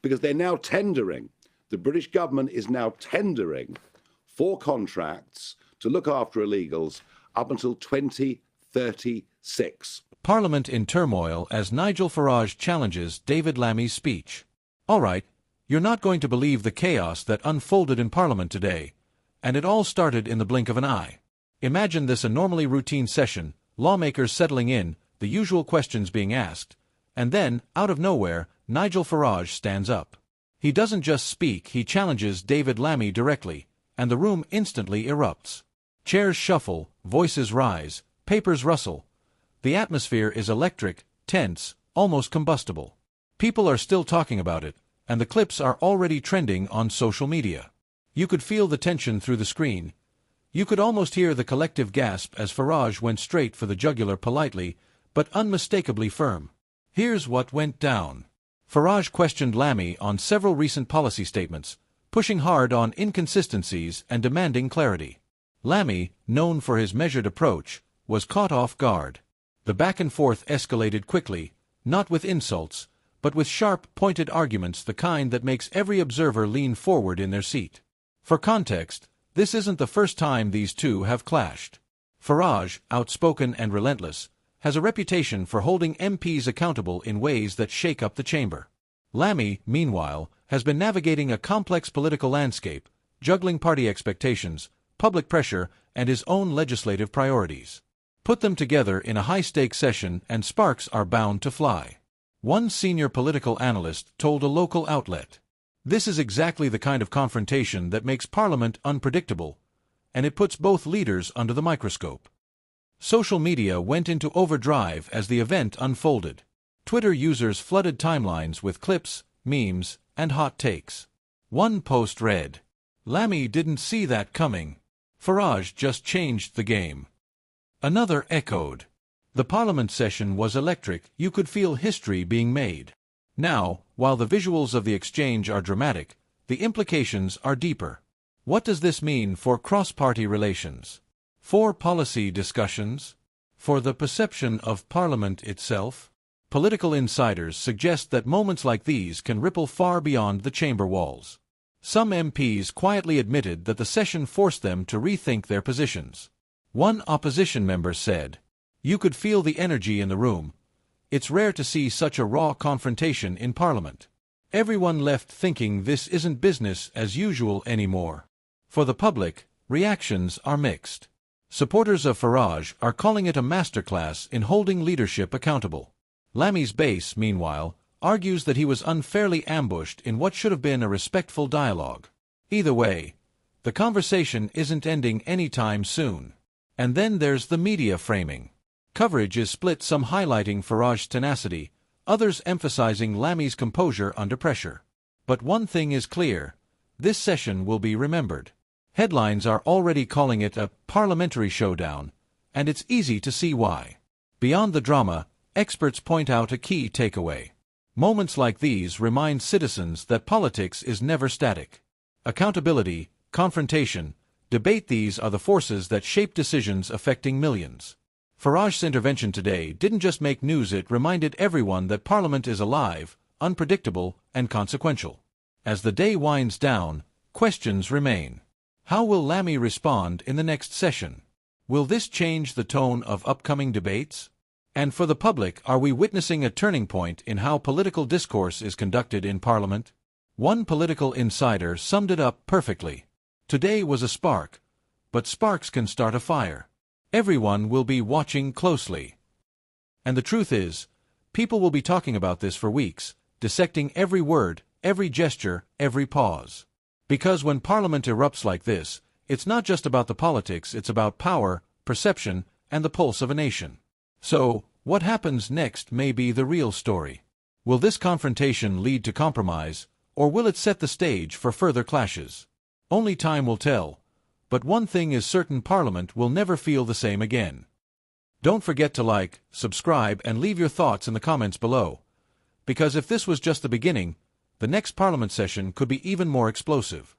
because they're now tendering. The British government is now tendering for contracts to look after illegals up until 2036. Parliament in turmoil as Nigel Farage challenges David Lammy's speech. All right, you're not going to believe the chaos that unfolded in Parliament today, and it all started in the blink of an eye. Imagine this: a normally routine session, lawmakers settling in, the usual questions being asked, and then, out of nowhere, Nigel Farage stands up. He doesn't just speak, he challenges David Lammy directly, and the room instantly erupts. Chairs shuffle, voices rise, papers rustle. The atmosphere is electric, tense, almost combustible. People are still talking about it, and the clips are already trending on social media. You could feel the tension through the screen. You could almost hear the collective gasp as Farage went straight for the jugular, politely, but unmistakably firm. Here's what went down. Farage questioned Lammy on several recent policy statements, pushing hard on inconsistencies and demanding clarity. Lammy, known for his measured approach, was caught off guard. The back and forth escalated quickly, not with insults, but with sharp, pointed arguments, the kind that makes every observer lean forward in their seat. For context, this isn't the first time these two have clashed. Farage, outspoken and relentless, has a reputation for holding MPs accountable in ways that shake up the chamber. Lammy, meanwhile, has been navigating a complex political landscape, juggling party expectations, public pressure, and his own legislative priorities. Put them together in a high-stakes session and sparks are bound to fly. One senior political analyst told a local outlet, "This is exactly the kind of confrontation that makes Parliament unpredictable, and it puts both leaders under the microscope." Social media went into overdrive as the event unfolded. Twitter users flooded timelines with clips, memes, and hot takes. One post read, "Lammy didn't see that coming. Farage just changed the game." Another echoed, "The Parliament session was electric, you could feel history being made." Now, while the visuals of the exchange are dramatic, the implications are deeper. What does this mean for cross-party relations? For policy discussions? For the perception of Parliament itself? Political insiders suggest that moments like these can ripple far beyond the chamber walls. Some MPs quietly admitted that the session forced them to rethink their positions. One opposition member said, "You could feel the energy in the room. It's rare to see such a raw confrontation in Parliament. Everyone left thinking this isn't business as usual anymore." For the public, reactions are mixed. Supporters of Farage are calling it a masterclass in holding leadership accountable. Lammy's base, meanwhile, argues that he was unfairly ambushed in what should have been a respectful dialogue. Either way, the conversation isn't ending anytime soon. And then there's the media framing. Coverage is split, some highlighting Farage's tenacity, others emphasizing Lammy's composure under pressure. But one thing is clear: this session will be remembered. Headlines are already calling it a parliamentary showdown, and it's easy to see why. Beyond the drama, experts point out a key takeaway. Moments like these remind citizens that politics is never static. Accountability, confrontation, debate, these are the forces that shape decisions affecting millions. Farage's intervention today didn't just make news, it reminded everyone that Parliament is alive, unpredictable, and consequential. As the day winds down, questions remain. How will Lammy respond in the next session? Will this change the tone of upcoming debates? And for the public, are we witnessing a turning point in how political discourse is conducted in Parliament? One political insider summed it up perfectly. Today was a spark, but sparks can start a fire. Everyone will be watching closely. And the truth is, people will be talking about this for weeks, dissecting every word, every gesture, every pause. Because when Parliament erupts like this, it's not just about the politics, it's about power, perception, and the pulse of a nation. So, what happens next may be the real story. Will this confrontation lead to compromise, or will it set the stage for further clashes? Only time will tell, but one thing is certain: Parliament will never feel the same again. Don't forget to like, subscribe, and leave your thoughts in the comments below, because if this was just the beginning, the next Parliament session could be even more explosive.